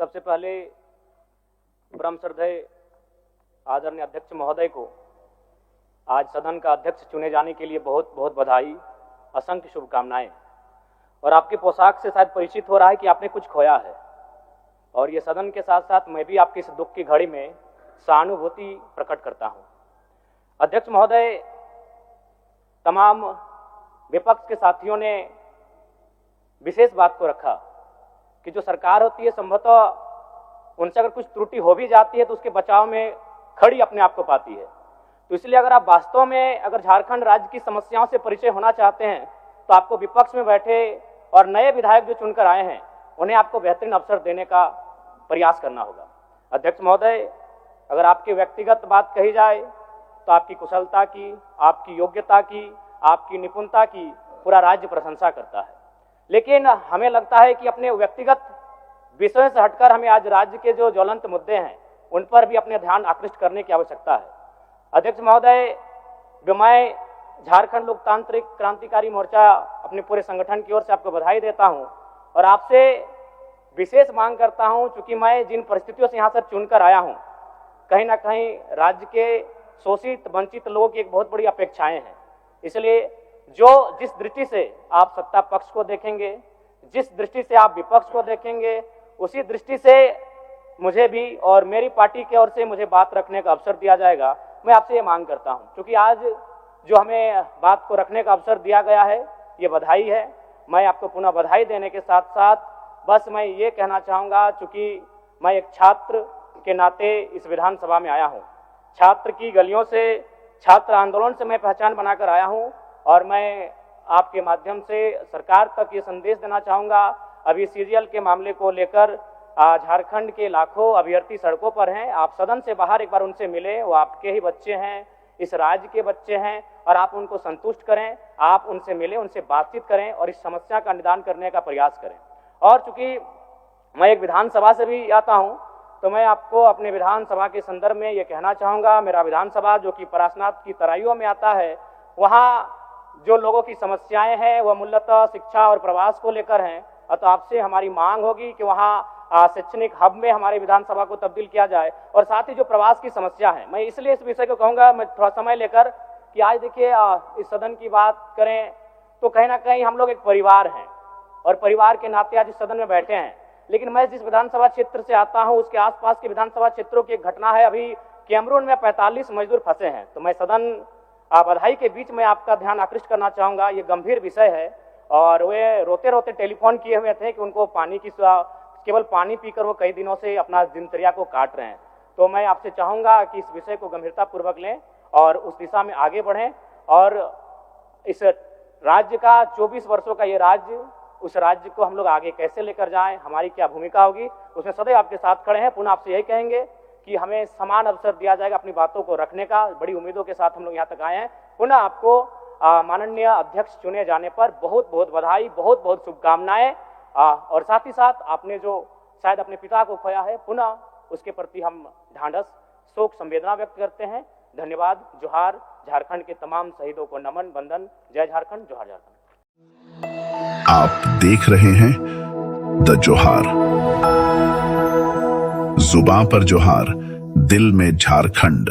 सबसे पहले परम श्रद्धेय आदरणीय अध्यक्ष महोदय को आज सदन का अध्यक्ष चुने जाने के लिए बहुत बहुत बधाई, असंख्य शुभकामनाएं। और आपकी पोशाक से शायद परिचित हो रहा है कि आपने कुछ खोया है, और ये सदन के साथ साथ मैं भी आपकी इस दुख की घड़ी में सहानुभूति प्रकट करता हूं। अध्यक्ष महोदय, तमाम विपक्ष के साथियों ने विशेष बात को रखा कि जो सरकार होती है संभवतः उनसे अगर कुछ त्रुटि हो भी जाती है तो उसके बचाव में खड़ी अपने आप को पाती है। तो इसलिए अगर आप वास्तव में अगर झारखंड राज्य की समस्याओं से परिचय होना चाहते हैं तो आपको विपक्ष में बैठे और नए विधायक जो चुनकर आए हैं उन्हें आपको बेहतरीन अवसर देने का प्रयास करना होगा। अध्यक्ष महोदय, अगर आपकी व्यक्तिगत बात कही जाए तो आपकी कुशलता की, आपकी योग्यता की, आपकी निपुणता की पूरा राज्य प्रशंसा करता है, लेकिन हमें लगता है कि अपने व्यक्तिगत विषयों से हटकर हमें आज राज्य के जो ज्वलंत मुद्दे हैं उन पर भी अपने ध्यान आकृष्ट करने की आवश्यकता है। अध्यक्ष महोदय, मैं झारखंड लोकतांत्रिक क्रांतिकारी मोर्चा अपने पूरे संगठन की ओर से आपको बधाई देता हूं और आपसे विशेष मांग करता हूं, चूंकि मैं जिन परिस्थितियों से यहां से चुनकर आया हूं, कहीं ना कहीं राज्य के शोषित वंचित लोगों की एक बहुत बड़ी अपेक्षाएं हैं। इसलिए जिस दृष्टि से आप सत्ता पक्ष को देखेंगे, जिस दृष्टि से आप विपक्ष को देखेंगे, उसी दृष्टि से मुझे भी और मेरी पार्टी की ओर से मुझे बात रखने का अवसर दिया जाएगा। मैं आपसे ये मांग करता हूं, क्योंकि आज जो हमें बात को रखने का अवसर दिया गया है ये बधाई है। मैं आपको पुनः बधाई देने के साथ साथ बस मैं ये कहना चाहूँगा, चूँकि मैं एक छात्र के नाते इस विधानसभा में आया हूँ, छात्र की गलियों से, छात्र आंदोलन से मैं पहचान बनाकर आया हूँ, और मैं आपके माध्यम से सरकार तक ये संदेश देना चाहूँगा। अभी सीरियल के मामले को लेकर झारखंड के लाखों अभ्यर्थी सड़कों पर हैं। आप सदन से बाहर एक बार उनसे मिले, वो आपके ही बच्चे हैं, इस राज्य के बच्चे हैं, और आप उनको संतुष्ट करें, आप उनसे मिलें, उनसे बातचीत करें और इस समस्या का निदान करने का प्रयास करें। और चूंकि मैं एक विधानसभा से भी आता हूँ तो मैं आपको अपने विधानसभा के संदर्भ में ये कहना चाहूँगा, मेरा विधानसभा जो कि परासनाथ की तराइयों में आता है, वहाँ जो लोगों की समस्याएं हैं वह मूलतः शिक्षा और प्रवास को लेकर हैं। तो आपसे हमारी मांग होगी कि वहाँ शैक्षणिक हब में हमारे विधानसभा को तब्दील किया जाए, और साथ ही जो प्रवास की समस्या है, मैं इसलिए इस विषय को कहूँगा, मैं थोड़ा समय लेकर कि आज देखिए इस सदन की बात करें तो कहीं ना कहीं हम लोग एक परिवार हैं और परिवार के नाते आज इस सदन में बैठे हैं। लेकिन मैं जिस विधानसभा क्षेत्र से आता हूँ उसके आसपास के विधानसभा क्षेत्रों की एक घटना है, अभी कैमरून में 45 मजदूर फंसे हैं। तो मैं सदन बधाई के बीच में आपका ध्यान आकृष्ट करना चाहूँगा, ये गंभीर विषय है, और वे रोते रोते टेलीफोन किए हुए थे कि उनको पानी की केवल पानी पीकर वो कई दिनों से अपना दिनचर्या को काट रहे हैं। तो मैं आपसे चाहूँगा कि इस विषय को गंभीरता पूर्वक लें और उस दिशा में आगे बढ़ें, और इस राज्य का 24 वर्षों का ये राज्य, उस राज्य को हम लोग आगे कैसे लेकर जाएं, हमारी क्या भूमिका होगी, उसमें सदैव आपके साथ खड़े हैं। पुनः आपसे यही कहेंगे कि हमें समान अवसर दिया जाएगा अपनी बातों को रखने का। बड़ी उम्मीदों के साथ हम लोग यहाँ तक आए हैं। पुनः आपको माननीय अध्यक्ष चुने जाने पर बहुत बहुत बधाई, बहुत बहुत शुभकामनाएं, और साथ ही साथ आपने जो शायद अपने पिता को खोया है, पुनः उसके प्रति हम ढांढस, शोक, संवेदना व्यक्त करते हैं। धन्यवाद। जोहार। झारखंड के तमाम शहीदों को नमन, वंदन। जय झारखंड, जोहार झारखंड। आप देख रहे हैं द जोहार। जुबां पर जोहार, दिल में झारखंड।